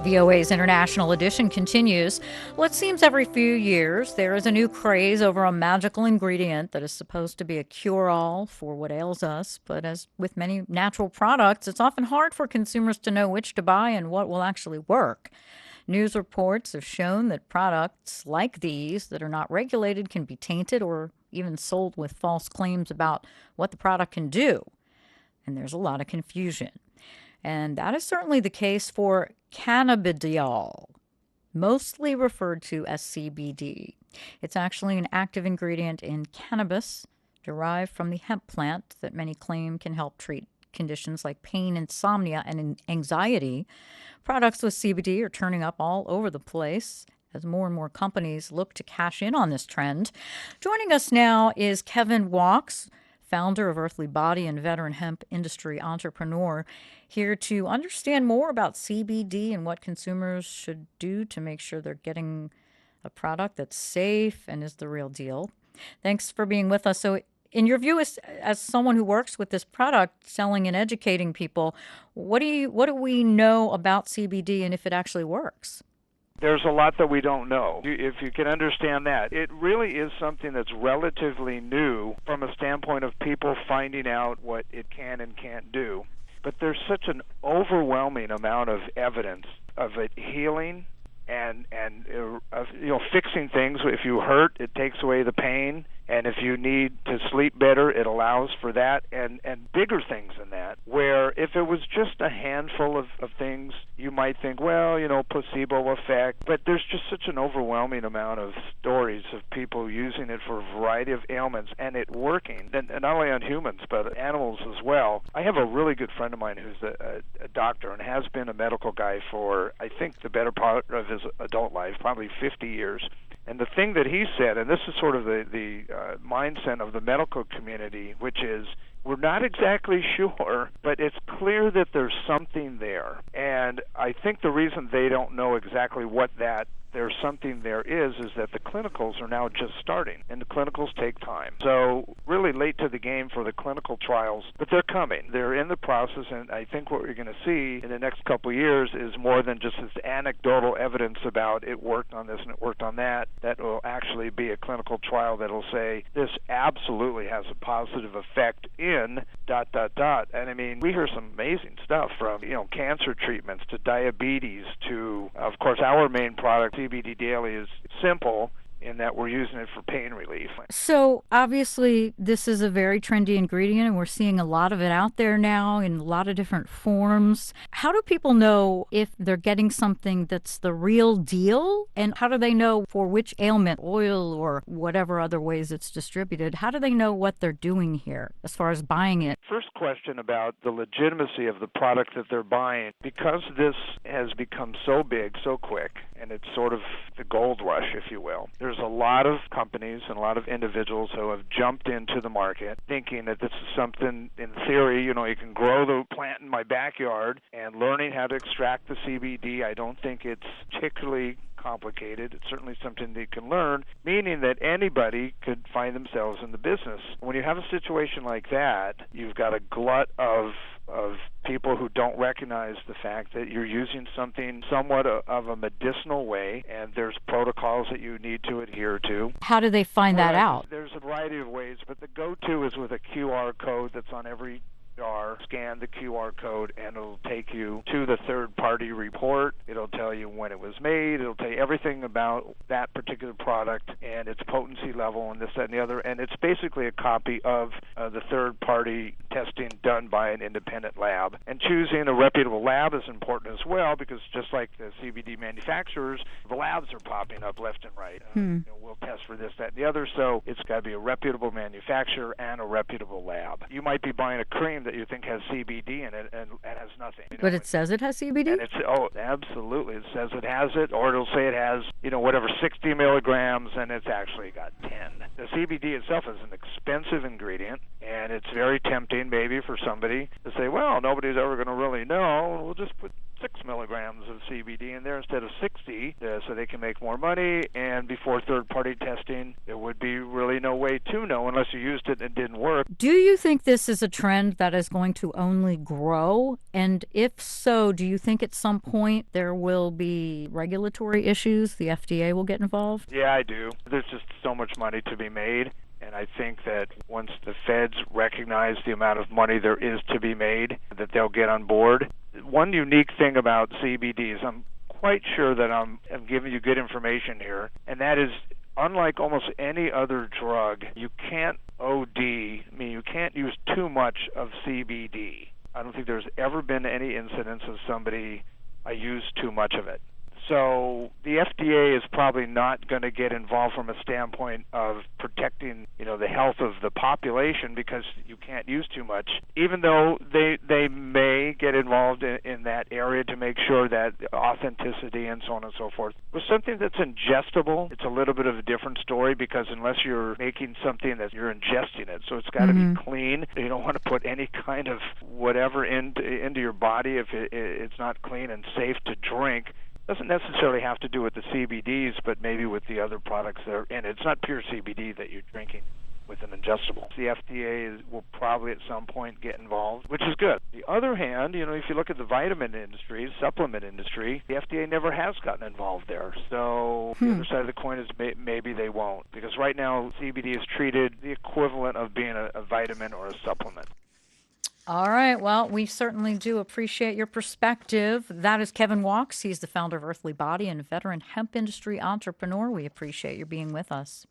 VOA's International Edition continues. Well, it seems every few years there is a new craze over a magical ingredient that is supposed to be a cure-all for what ails us. But as with many natural products, it's often hard for consumers to know which to buy and what will actually work. News reports have shown that products like these that are not regulated can be tainted or even sold with false claims about what the product can do. And there's a lot of confusion. And that is certainly the case for cannabidiol, mostly referred to as CBD. It's actually an active ingredient in cannabis derived from the hemp plant that many claim can help treat conditions like pain, insomnia, and anxiety. Products with CBD are turning up all over the place as more and more companies look to cash in on this trend. Joining us now is Kevin Wachs, founder of Earthly Body and veteran hemp industry entrepreneur, here to understand more about CBD and what consumers should do to make sure they're getting a product that's safe and is the real deal. Thanks for being with us. So in your view, as someone who works with this product, selling and educating people, what do we know about CBD and if it actually works? There's a lot that we don't know. If you can understand that, it really is something that's relatively new from a standpoint of people finding out what it can and can't do. But there's such an overwhelming amount of evidence of it healing and fixing things. If you hurt, it takes away the pain. And if you need to sleep better, it allows for that, and bigger things than that, where if it was just a handful of things, you might think, well, placebo effect. But there's just such an overwhelming amount of stories of people using it for a variety of ailments and it working, and not only on humans, but animals as well. I have a really good friend of mine who's a doctor and has been a medical guy for, I think, the better part of his adult life, probably 50 years. And the thing that he said, and this is sort of the mindset of the medical community, which is we're not exactly sure, but it's clear that there's something there. And I think the reason they don't know exactly what that there's something there is that the clinicals are now just starting, and the clinicals take time. So really late to the game for the clinical trials, but they're coming. They're in the process, and I think what we're going to see in the next couple of years is more than just this anecdotal evidence about it worked on this and it worked on that. That will actually be a clinical trial that will say this absolutely has a positive effect in ... And I mean, we hear some amazing stuff from, cancer treatments to diabetes to, of course, our main product, CBD Daily, is simple in that we're using it for pain relief. So obviously this is a very trendy ingredient and we're seeing a lot of it out there now in a lot of different forms. How do people know if they're getting something that's the real deal? And how do they know for which ailment, oil or whatever other ways it's distributed, how do they know what they're doing here as far as buying it? First question about the legitimacy of the product that they're buying. Because this has become so big, so quick, and it's sort of the gold rush, if you will, there's a lot of companies and a lot of individuals who have jumped into the market thinking that this is something, in theory, you can grow the plant in my backyard, and learning how to extract the CBD, I don't think it's particularly complicated. It's certainly something they can learn, meaning that anybody could find themselves in the business. When you have a situation like that, you've got a glut of people who don't recognize the fact that you're using something somewhat of a medicinal way, and there's protocols that you need to adhere to. How do they find that out? There's a variety of ways, but the go-to is with a QR code that's on every jar. Scan the QR code and it'll take you to the third-party report. It'll tell you when it was made. It'll tell you everything about that particular product and its potency level and this, that, and the other. And it's basically a copy of the third-party testing done by an independent lab. And choosing a reputable lab is important as well, because just like the CBD manufacturers, the labs are popping up left and right. We'll test for this, that, and the other. So it's got to be a reputable manufacturer and a reputable lab. You might be buying a cream that you think has CBD in it and it has nothing. But it says it has CBD? And absolutely. It says it has it, or it'll say it has, 60 milligrams, and it's actually got 10. The CBD itself is an expensive ingredient, and it's very tempting maybe for somebody to say, well, nobody's ever going to really know. We'll just put 6 milligrams of CBD in there instead of 60, so they can make more money. And before third-party testing, there would be really no way to know unless you used it and it didn't work. Do you think this is a trend that is going to only grow? And if so, do you think at some point there will be regulatory issues? The FDA will get involved? Yeah, I do. There's just so much money to be made. And I think that once the feds recognize the amount of money there is to be made, that they'll get on board. One unique thing about CBD is I'm quite sure that I'm giving you good information here, and that is, unlike almost any other drug, you can't OD, I mean, you can't use too much of CBD. I don't think there's ever been any incidents of somebody used too much of it. So the FDA is probably not going to get involved from a standpoint of protecting, the health of the population because you can't use too much, even though they may get involved in that area to make sure that authenticity and so on and so forth. With something that's ingestible, it's a little bit of a different story because unless you're making something that you're ingesting it, so it's got to be clean. You don't want to put any kind of whatever into your body if it's not clean and safe to drink. Doesn't necessarily have to do with the CBDs, but maybe with the other products that are in it. It's not pure CBD that you're drinking with an ingestible. The FDA will probably at some point get involved, which is good. On the other hand, if you look at the vitamin industry, supplement industry, the FDA never has gotten involved there. So the other side of the coin is maybe they won't, because right now CBD is treated the equivalent of being a vitamin or a supplement. All right. Well, we certainly do appreciate your perspective. That is Kevin Wachs. He's the founder of Earthly Body and veteran hemp industry entrepreneur. We appreciate your being with us.